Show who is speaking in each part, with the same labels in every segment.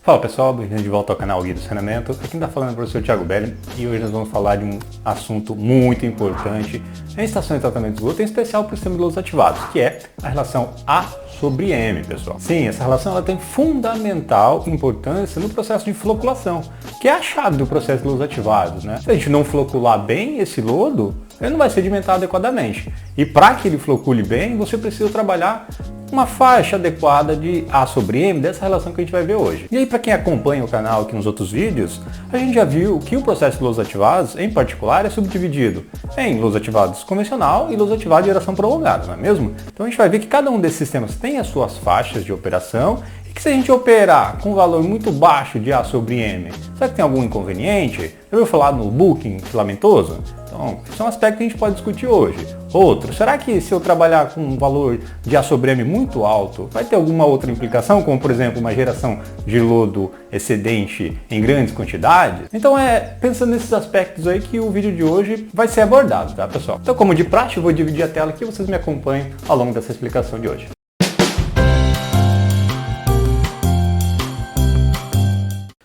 Speaker 1: Fala pessoal, bem-vindo de volta ao canal Guia do Saneamento. Aqui quem está falando é o professor Thiago Belli e hoje nós vamos falar de um assunto muito importante em estação de tratamento de esgoto, em especial para o sistema de lodos ativados, que é a relação A sobre M, pessoal. Sim, essa relação ela tem fundamental importância no processo de floculação, que é a chave do processo de lodos ativados, né? Se a gente não flocular bem esse lodo, ele não vai sedimentar adequadamente. E para que ele flocule bem, você precisa trabalhar uma faixa adequada de A sobre M dessa relação que a gente vai ver hoje. E aí, para quem acompanha o canal aqui nos outros vídeos, a gente já viu que o processo de lodos ativados, em particular, é subdividido em lodos ativados convencional e lodos ativados de geração prolongada, não é mesmo? Então a gente vai ver que cada um desses sistemas tem as suas faixas de operação e que se a gente operar com um valor muito baixo de A sobre M, será que tem algum inconveniente? Já ouviu falar no booking filamentoso? Então, esse é um aspecto que a gente pode discutir hoje. Outro, será que se eu trabalhar com um valor de A sobre M muito alto, vai ter alguma outra implicação, como por exemplo uma geração de lodo excedente em grandes quantidades? Então pensando nesses aspectos aí que o vídeo de hoje vai ser abordado, tá pessoal? Então como de praxe, eu vou dividir a tela aqui e vocês me acompanhem ao longo dessa explicação de hoje.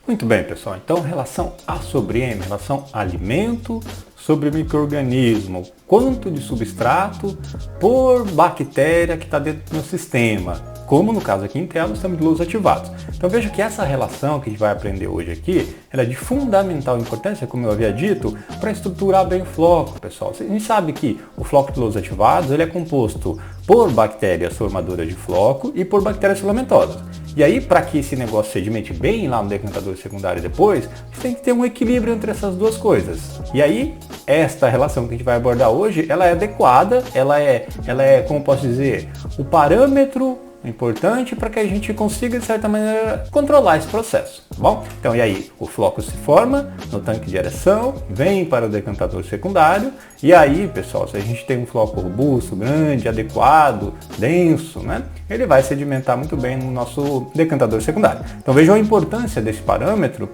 Speaker 1: Muito bem, pessoal. Então, relação A sobre M, relação alimento sobre micro-organismo, quanto de substrato por bactéria que está dentro do meu sistema, como no caso aqui em tela, estamos de lodos ativados. Então veja que essa relação que a gente vai aprender hoje aqui, ela é de fundamental importância, como eu havia dito, para estruturar bem o floco, pessoal. A gente sabe que o floco de lodos ativados ele é composto por bactérias formadoras de floco e por bactérias filamentosas. E aí, para que esse negócio sedimente bem lá no decantador secundário depois, você tem que ter um equilíbrio entre essas duas coisas. E aí, esta relação que a gente vai abordar hoje, ela é adequada, ela é, como posso dizer, o parâmetro importante para que a gente consiga, de certa maneira, controlar esse processo, tá bom? Então, e aí, o floco se forma no tanque de aeração, vem para o decantador secundário, e aí, pessoal, se a gente tem um floco robusto, grande, adequado, denso, né? Ele vai sedimentar muito bem no nosso decantador secundário. Então, vejam a importância desse parâmetro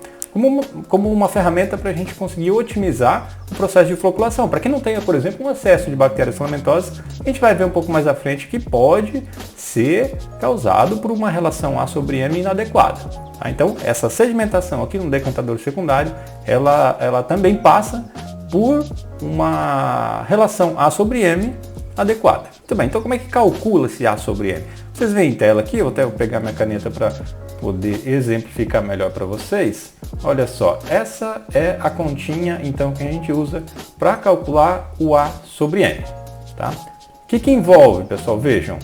Speaker 1: como uma ferramenta para a gente conseguir otimizar o processo de floculação. Para quem não tenha, por exemplo, um excesso de bactérias filamentosas, a gente vai ver um pouco mais à frente que pode ser causado por uma relação A sobre M inadequada. Tá? Então, essa sedimentação aqui no decantador secundário, ela também passa por uma relação A sobre M adequada. Muito bem, então como é que calcula esse A sobre M? Vocês veem em tela aqui, eu até vou pegar minha caneta para poder exemplificar melhor para vocês. Olha só, essa é a continha então que a gente usa para calcular o A sobre M. Tá? O que envolve, pessoal? Vejam,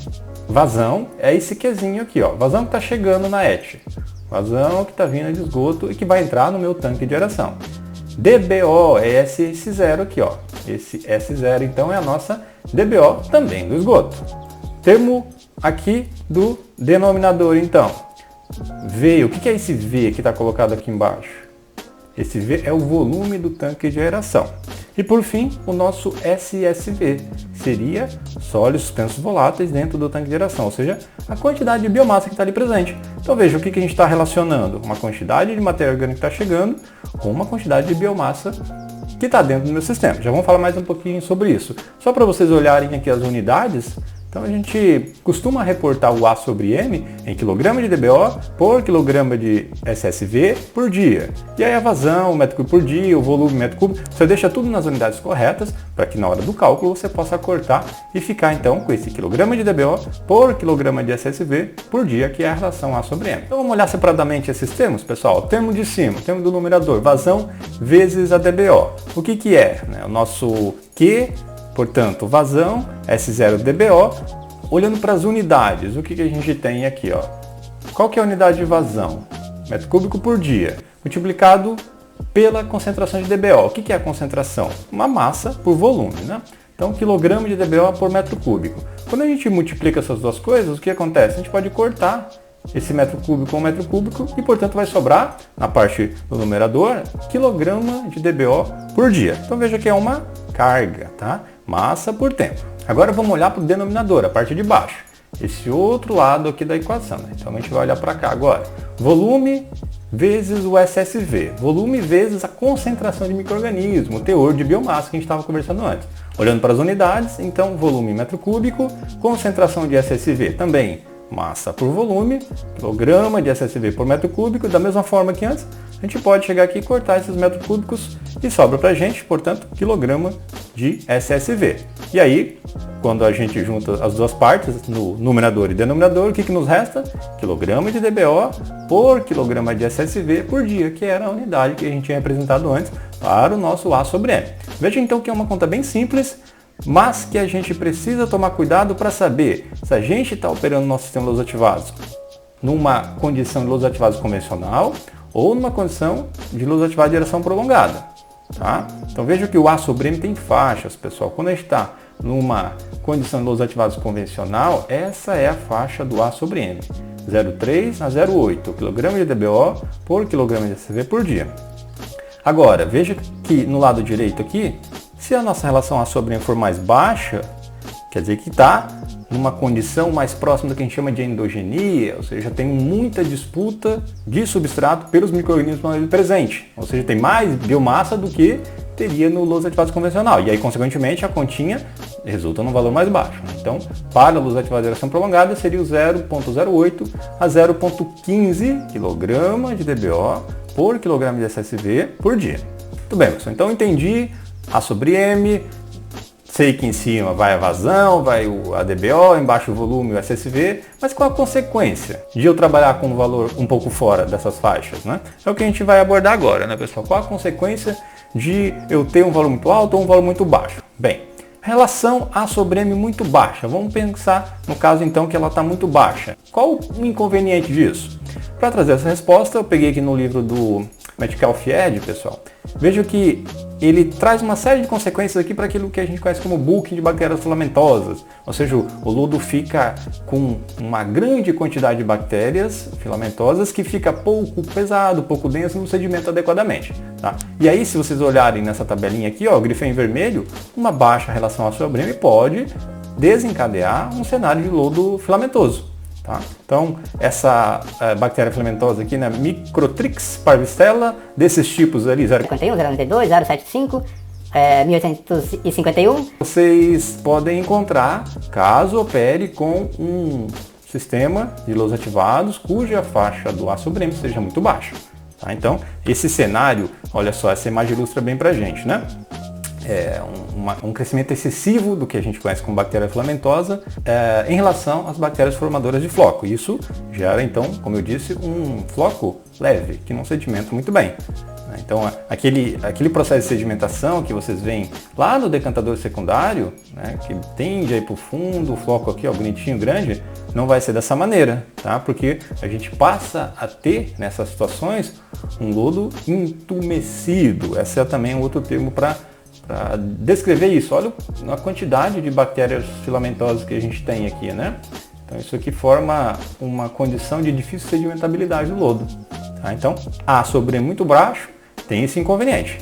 Speaker 1: vazão é esse Qzinho aqui, ó, vazão que está chegando na ET, vazão que está vindo de esgoto e que vai entrar no meu tanque de aeração. DBO é esse S0 aqui, ó. Esse S0 então é a nossa DBO também do esgoto. Termo aqui do denominador então. V, o que é esse V que está colocado aqui embaixo? Esse V é o volume do tanque de aeração. E por fim, o nosso SSV seria sólidos suspensos voláteis dentro do tanque de aeração, ou seja, a quantidade de biomassa que está ali presente. Então veja o que a gente está relacionando, uma quantidade de matéria orgânica que está chegando com uma quantidade de biomassa que está dentro do meu sistema. Já vamos falar mais um pouquinho sobre isso. Só para vocês olharem aqui as unidades, então a gente costuma reportar o A sobre M em quilograma de DBO por quilograma de SSV por dia. E aí a vazão, o metro cúbico por dia, o volume metro cúbico, você deixa tudo nas unidades corretas para que na hora do cálculo você possa cortar e ficar então com esse quilograma de DBO por quilograma de SSV por dia, que é a relação A sobre M. Então vamos olhar separadamente esses termos, pessoal. O termo de cima, o termo do numerador, vazão vezes a DBO. O que é? O nosso Q, portanto, vazão, S0 DBO, olhando para as unidades, o que a gente tem aqui, ó? Qual que é a unidade de vazão? Metro cúbico por dia, multiplicado pela concentração de DBO. O que é a concentração? Uma massa por volume, né? Então, quilograma de DBO por metro cúbico. Quando a gente multiplica essas duas coisas, o que acontece? A gente pode cortar esse metro cúbico com metro cúbico e, portanto, vai sobrar, na parte do numerador, quilograma de DBO por dia. Então, veja que é uma carga, tá? Massa por tempo. Agora vamos olhar para o denominador, a parte de baixo. Esse outro lado aqui da equação, né? Então a gente vai olhar para cá agora. Volume vezes o SSV. Volume vezes a concentração de micro-organismo, o teor de biomassa que a gente estava conversando antes. Olhando para as unidades, então volume em metro cúbico, concentração de SSV também massa por volume, quilograma de SSV por metro cúbico. Da mesma forma que antes, a gente pode chegar aqui e cortar esses metros cúbicos e sobra pra gente, portanto, quilograma de SSV. E aí, quando a gente junta as duas partes, no numerador e denominador, o que nos resta? Quilograma de DBO por quilograma de SSV por dia, que era a unidade que a gente tinha representado antes para o nosso A sobre M. Veja então que é uma conta bem simples, mas que a gente precisa tomar cuidado para saber se a gente está operando nosso sistema de luz ativados numa condição de luz ativados convencional ou numa condição de luz ativada de geração prolongada. Tá? Então veja que o A sobre M tem faixas, pessoal. Quando a gente está numa condição de luz ativados convencional, essa é a faixa do A sobre M. 0,3 a 0,8 kg de DBO por quilograma de SSV por dia. Agora, veja que no lado direito aqui, se a nossa relação A sobre M for mais baixa, quer dizer que está numa condição mais próxima do que a gente chama de endogenia, ou seja, tem muita disputa de substrato pelos micro-organismos ali presente, ou seja, tem mais biomassa do que teria no luz ativado convencional, e aí, consequentemente, a continha resulta num valor mais baixo. Então, para a luz ativada de geração prolongada, seria o 0,08 a 0,15 kg de DBO por quilograma de SSV por dia. Muito bem, pessoal, então entendi A sobre M, sei que em cima vai a vazão, vai a DBO, embaixo o volume, o SSV, mas qual a consequência de eu trabalhar com um valor um pouco fora dessas faixas, né? É o que a gente vai abordar agora, né, pessoal? Qual a consequência de eu ter um valor muito alto ou um valor muito baixo? Bem, relação A sobre M muito baixa. Vamos pensar no caso então que ela está muito baixa. Qual o inconveniente disso? Para trazer essa resposta, eu peguei aqui no livro do Metcalfe-Eddy, pessoal. Veja que ele traz uma série de consequências aqui para aquilo que a gente conhece como bulking de bactérias filamentosas. Ou seja, o lodo fica com uma grande quantidade de bactérias filamentosas que fica pouco pesado, pouco denso, não sedimenta adequadamente. Tá? E aí, se vocês olharem nessa tabelinha aqui, ó, grifei em vermelho, uma baixa relação A sobre M pode desencadear um cenário de lodo filamentoso. Tá? Então, essa bactéria filamentosa aqui, né, Microtrix parvistella, desses tipos ali,
Speaker 2: 0,51, 0,92, 0,75, 1851.
Speaker 1: Vocês podem encontrar caso opere com um sistema de luz ativados cuja faixa do A sobre M seja muito baixa. Tá? Então, esse cenário, olha só, essa imagem ilustra bem pra gente, né? Um crescimento excessivo do que a gente conhece como bactéria filamentosa em relação às bactérias formadoras de floco. Isso gera, então, como eu disse, um floco leve, que não sedimenta muito bem. Então, aquele processo de sedimentação que vocês veem lá no decantador secundário, né, que tende a ir para o fundo, o floco aqui, ó, bonitinho, grande, não vai ser dessa maneira, tá? Porque a gente passa a ter, nessas situações, um lodo entumecido. Esse é também um outro termo para descrever isso. Olha a quantidade de bactérias filamentosas que a gente tem aqui, né? Então isso aqui forma uma condição de difícil sedimentabilidade do lodo. Tá? Então, A sobre M muito baixo tem esse inconveniente.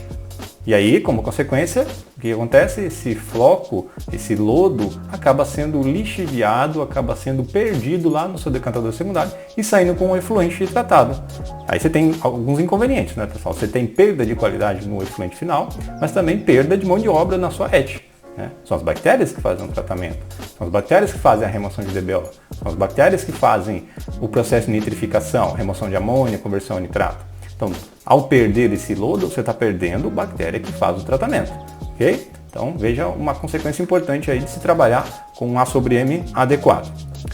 Speaker 1: E aí, como consequência, o que acontece? Esse floco, esse lodo, acaba sendo lixiviado, acaba sendo perdido lá no seu decantador secundário e saindo com um efluente tratado. Aí você tem alguns inconvenientes, né, pessoal? Você tem perda de qualidade no efluente final, mas também perda de mão de obra na sua ET. Né? São as bactérias que fazem o tratamento, são as bactérias que fazem a remoção de DBO, são as bactérias que fazem o processo de nitrificação, remoção de amônia, conversão a nitrato. Então, ao perder esse lodo, você está perdendo bactéria que faz o tratamento, ok? Então, veja uma consequência importante aí de se trabalhar com um A sobre M adequado.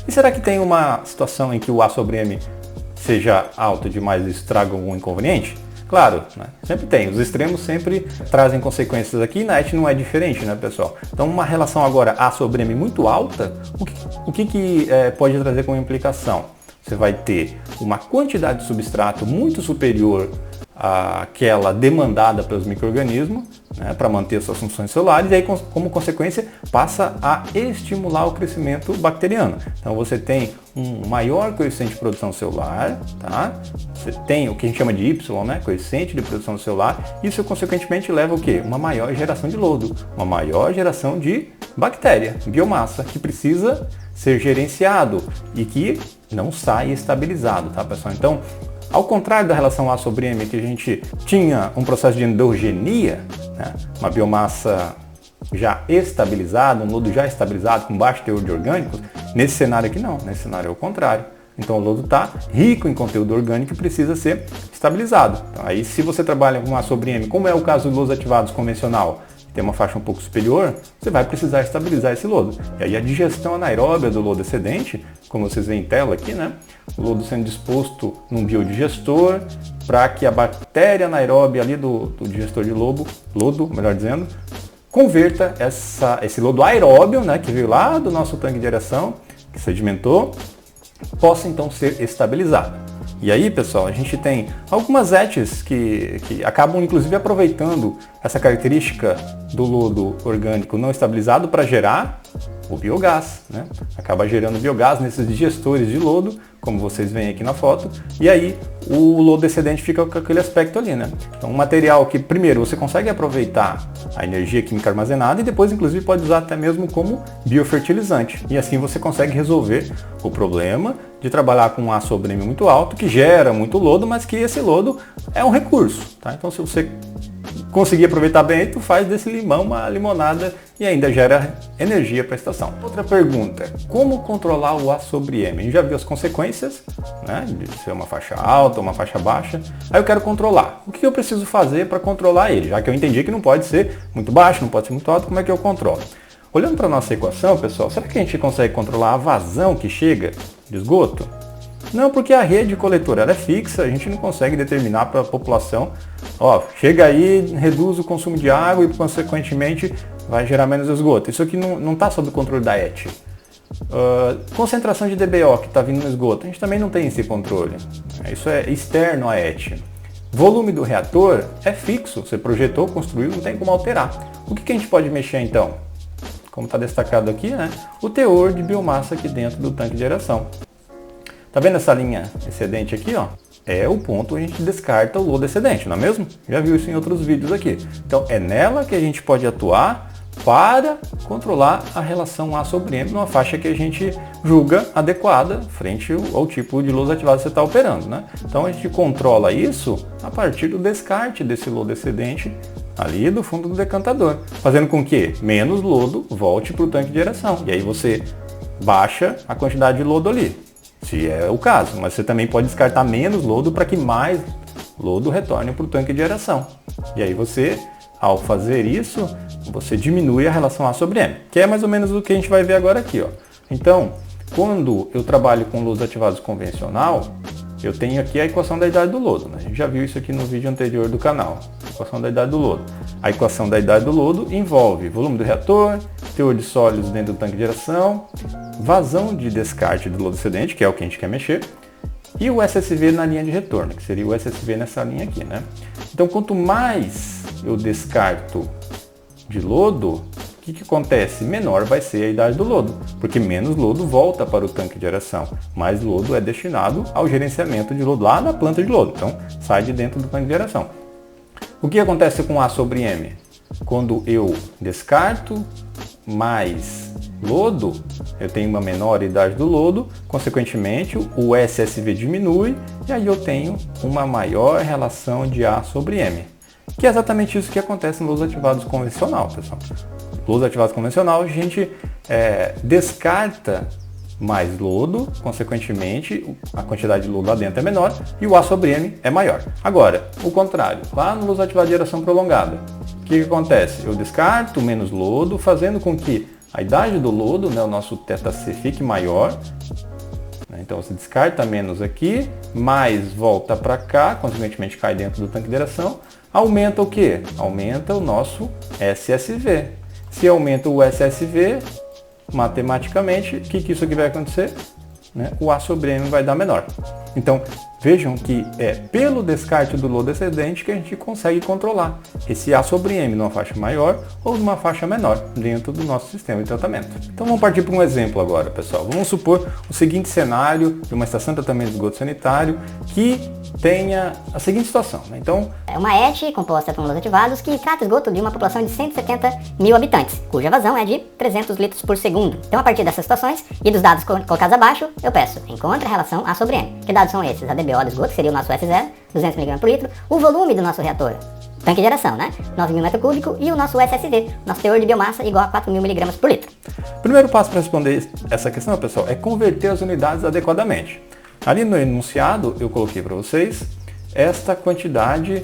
Speaker 1: E será que tem uma situação em que o A sobre M seja alto demais e isso traga algum inconveniente? Claro, né? Sempre tem. Os extremos sempre trazem consequências aqui, na ET não é diferente, né, pessoal? Então, uma relação agora A sobre M muito alta, o que pode trazer como implicação? Você vai ter uma quantidade de substrato muito superior àquela demandada pelos micro-organismos, né, para manter suas funções celulares, e aí, como consequência, passa a estimular o crescimento bacteriano. Então você tem um maior coeficiente de produção celular, tá? Você tem o que a gente chama de Y, né, coeficiente de produção celular, isso consequentemente leva o quê? Uma maior geração de lodo, uma maior geração de bactéria, biomassa, que precisa ser gerenciado e que não sai estabilizado, tá, pessoal? Então, ao contrário da relação A sobre M, que a gente tinha um processo de endogenia, né, uma biomassa já estabilizada, um lodo já estabilizado, com baixo teor de orgânicos, Nesse cenário aqui não, nesse cenário é o contrário. Então o lodo está rico em conteúdo orgânico e precisa ser estabilizado. Então, aí se você trabalha com A sobre M, como é o caso dos lodos ativados convencional, que tem uma faixa um pouco superior, você vai precisar estabilizar esse lodo. E aí a digestão anaeróbia do lodo excedente, como vocês veem em tela aqui, né? O lodo sendo disposto num biodigestor para que a bactéria anaeróbia ali do digestor de lodo, melhor dizendo, converta esse lodo aeróbio, né, que veio lá do nosso tanque de aeração, que sedimentou, possa então ser estabilizado. E aí, pessoal, a gente tem algumas ETs que acabam inclusive aproveitando essa característica do lodo orgânico não estabilizado para gerar o biogás, né? Acaba gerando biogás nesses digestores de lodo, como vocês veem aqui na foto, e aí o lodo excedente fica com aquele aspecto ali, né? Então um material que primeiro você consegue aproveitar a energia química armazenada e depois inclusive pode usar até mesmo como biofertilizante. E assim você consegue resolver o problema de trabalhar com um A sobre M muito alto, que gera muito lodo, mas que esse lodo é um recurso, tá? Então se você conseguir aproveitar bem, tu faz desse limão uma limonada e ainda gera energia para a estação. Outra pergunta, como controlar o A sobre M? A gente já viu as consequências, né, de ser uma faixa alta, uma faixa baixa. Aí eu quero controlar. O que eu preciso fazer para controlar ele? Já que eu entendi que não pode ser muito baixo, não pode ser muito alto, como é que eu controlo? Olhando para a nossa equação, pessoal, será que a gente consegue controlar a vazão que chega de esgoto? Não, porque a rede coletora ela é fixa, a gente não consegue determinar para a população, ó, chega aí, reduz o consumo de água e consequentemente vai gerar menos esgoto. Isso aqui não está sob o controle da ET. Concentração de DBO que está vindo no esgoto, a gente também não tem esse controle. Isso é externo à ET. Volume do reator é fixo, você projetou, construiu, não tem como alterar. O que a gente pode mexer então? Como está destacado aqui, né? O teor de biomassa aqui dentro do tanque de aeração. Tá vendo essa linha excedente aqui, ó? É o ponto onde a gente descarta o lodo excedente, não é mesmo? Já viu isso em outros vídeos aqui. Então é nela que a gente pode atuar para controlar a relação A sobre M numa faixa que a gente julga adequada frente ao tipo de lodo ativado que você está operando, né? Então a gente controla isso a partir do descarte desse lodo excedente ali do fundo do decantador, fazendo com que menos lodo volte para o tanque de aeração. E aí você baixa a quantidade de lodo ali, se é o caso, mas você também pode descartar menos lodo para que mais lodo retorne para o tanque de aeração. E aí você, ao fazer isso, você diminui a relação A sobre M, que é mais ou menos o que a gente vai ver agora aqui, ó. Então, quando eu trabalho com lodos ativados convencional, eu tenho aqui a equação da idade do lodo, né? A gente já viu isso aqui no vídeo anterior do canal, a equação da idade do lodo. A equação da idade do lodo envolve volume do reator, teor de sólidos dentro do tanque de aeração, vazão de descarte do lodo excedente, que é o que a gente quer mexer, e o SSV na linha de retorno, que seria o SSV nessa linha aqui, né? Então, quanto mais eu descarto de lodo, o que acontece? Menor vai ser a idade do lodo, porque menos lodo volta para o tanque de aeração, mais lodo é destinado ao gerenciamento de lodo lá na planta de lodo, então sai de dentro do tanque de aeração. O que acontece com A sobre M? Quando eu descarto mais lodo, eu tenho uma menor idade do lodo, consequentemente o SSV diminui e aí eu tenho uma maior relação de A sobre M. Que é exatamente isso que acontece nos lodos ativados convencional, pessoal. Lodos ativados convencional, a gente descarta mais lodo, consequentemente a quantidade de lodo lá dentro é menor e o A sobre M é maior. Agora, o contrário, lá no lodo ativado de aeração prolongada, o que acontece? Eu descarto menos lodo, fazendo com que a idade do lodo, né, o nosso ΔC fique maior. Então você descarta menos aqui, mais volta para cá, consequentemente cai dentro do tanque de aeração. Aumenta o quê? Aumenta o nosso SSV. Se aumenta o SSV, matematicamente, o que isso aqui vai acontecer? Né? O A sobre M vai dar menor. Então, vejam que é pelo descarte do lodo excedente que a gente consegue controlar esse A sobre M numa faixa maior ou numa faixa menor dentro do nosso sistema de tratamento. Então vamos partir para um exemplo agora, pessoal. Vamos supor o seguinte cenário de uma estação de tratamento de esgoto sanitário que tenha a seguinte situação, né? Então,
Speaker 2: é uma ET composta por lodos ativados que trata esgoto de uma população de 170 mil habitantes, cuja vazão é de 300 litros por segundo. Então, a partir dessas situações e dos dados colocados abaixo, eu peço, encontre a relação A sobre M. Que dados são esses? A DBO do esgoto, que seria o nosso S0, 200 mg por litro, o volume do nosso reator, tanque de aeração, né? 9.000 m3 e o nosso SSV, nosso teor de biomassa igual a 4.000 mg por litro.
Speaker 1: O primeiro passo para responder essa questão, pessoal, é converter as unidades adequadamente. Ali no enunciado eu coloquei para vocês esta quantidade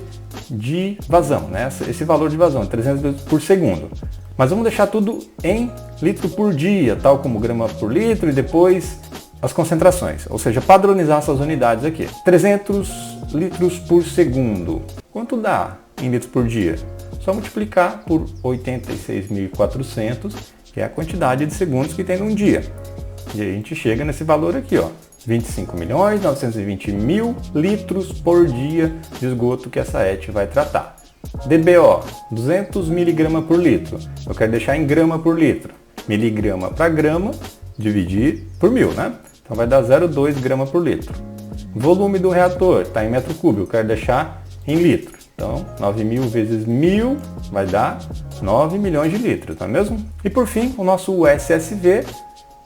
Speaker 1: de vazão, né? Esse valor de vazão, 300 litros por segundo. Mas vamos deixar tudo em litro por dia, tal como grama por litro e depois as concentrações. Ou seja, padronizar essas unidades aqui. 300 litros por segundo. Quanto dá em litros por dia? Só multiplicar por 86.400, que é a quantidade de segundos que tem num dia. E aí a gente chega nesse valor aqui, ó. 25.920.000 litros por dia de esgoto que essa ET vai tratar. DBO, 200 mg por litro. Eu quero deixar em grama por litro. Miligrama para grama, dividir por 1.000, né? Então vai dar 0,2 grama por litro. Volume do reator, está em metro cúbico, eu quero deixar em litro. Então, 9.000 vezes 1.000 vai dar 9 milhões de litros, não é mesmo? E por fim, o nosso SSV,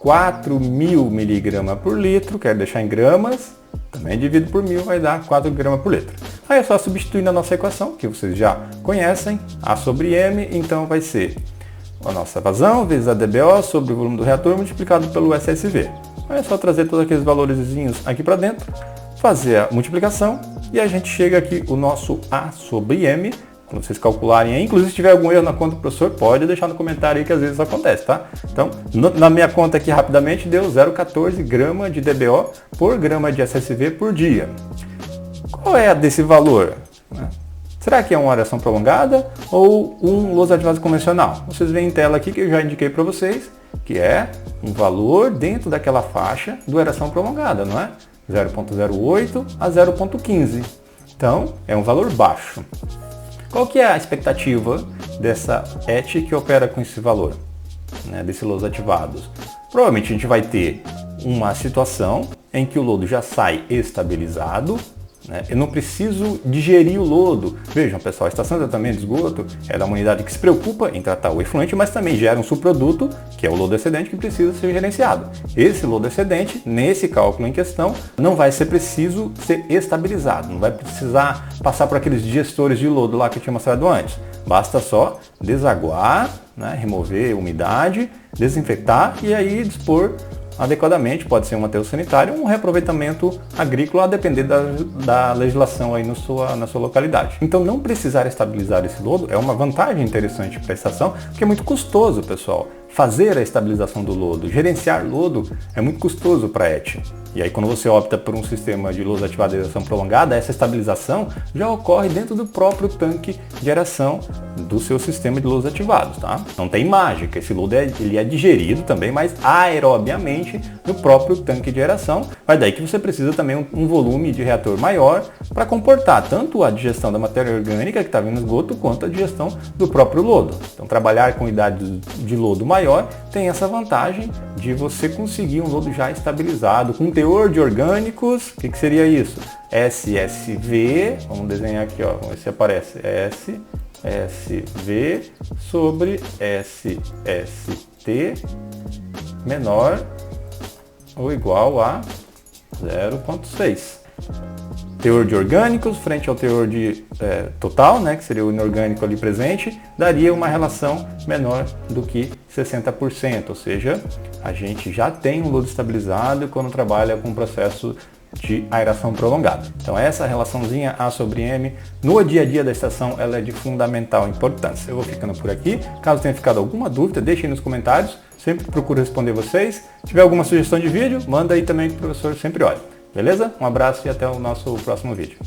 Speaker 1: 4.000 mg por litro, quero deixar em gramas, também dividido por 1.000 vai dar 4 gramas por litro. Aí é só substituir na nossa equação, que vocês já conhecem, A sobre M, então vai ser a nossa vazão vezes a DBO sobre o volume do reator multiplicado pelo SSV. Aí é só trazer todos aqueles valorzinhos aqui para dentro, fazer a multiplicação e a gente chega aqui o nosso A sobre M. Quando vocês calcularem aí, inclusive se tiver algum erro na conta do professor, pode deixar no comentário aí que às vezes acontece, tá? Então, na minha conta aqui rapidamente deu 0,14 grama de DBO por grama de SSV por dia. Qual é desse valor? Será que é uma aeração prolongada ou um lousa ativada convencional? Vocês veem em tela aqui que eu já indiquei para vocês que é um valor dentro daquela faixa do aeração prolongada, não é? 0,08 a 0,15. Então, é um valor baixo. Qual que é a expectativa dessa ET que opera com esse valor, né, desses lodos ativados? Provavelmente a gente vai ter uma situação em que o lodo já sai estabilizado, né? Eu não preciso digerir o lodo. Vejam, pessoal, a estação de tratamento de esgoto é uma unidade que se preocupa em tratar o efluente, mas também gera um subproduto, que é o lodo excedente, que precisa ser gerenciado. Esse lodo excedente, nesse cálculo em questão, não vai ser preciso ser estabilizado, não vai precisar passar por aqueles digestores de lodo lá que eu tinha mostrado antes. Basta só desaguar, né, remover umidade, desinfectar e aí dispor adequadamente, pode ser um aterro sanitário ou um reaproveitamento agrícola, a depender da legislação aí na sua localidade. Então não precisar estabilizar esse lodo é uma vantagem interessante para a estação, porque é muito custoso, pessoal. Fazer a estabilização do lodo, gerenciar lodo é muito custoso para a ET. E aí quando você opta por um sistema de lousa ativada de aeração prolongada, essa estabilização já ocorre dentro do próprio tanque de aeração do seu sistema de lousa ativados, tá? Não tem mágica, esse lodo ele é digerido também, mas aerobiamente no próprio tanque de aeração. Vai daí que você precisa também um volume de reator maior para comportar tanto a digestão da matéria orgânica que está vindo no esgoto, quanto a digestão do próprio lodo. Então trabalhar com unidades de lodo maior tem essa vantagem de você conseguir um lodo já estabilizado, com teor de orgânicos. O que seria isso? SSV, vamos desenhar aqui, ó, vamos ver se aparece, SSV sobre SST menor ou igual a 0,6. Teor de orgânicos frente ao teor de total, né, que seria o inorgânico ali presente, daria uma relação menor do que 60%, ou seja, a gente já tem um lodo estabilizado quando trabalha com o processo de aeração prolongada. Então essa relaçãozinha A sobre M no dia a dia da estação ela é de fundamental importância. Eu vou ficando por aqui. Caso tenha ficado alguma dúvida, deixem nos comentários. Sempre procuro responder vocês. Se tiver alguma sugestão de vídeo, manda aí também que o professor sempre olha. Beleza? Um abraço e até o nosso próximo vídeo.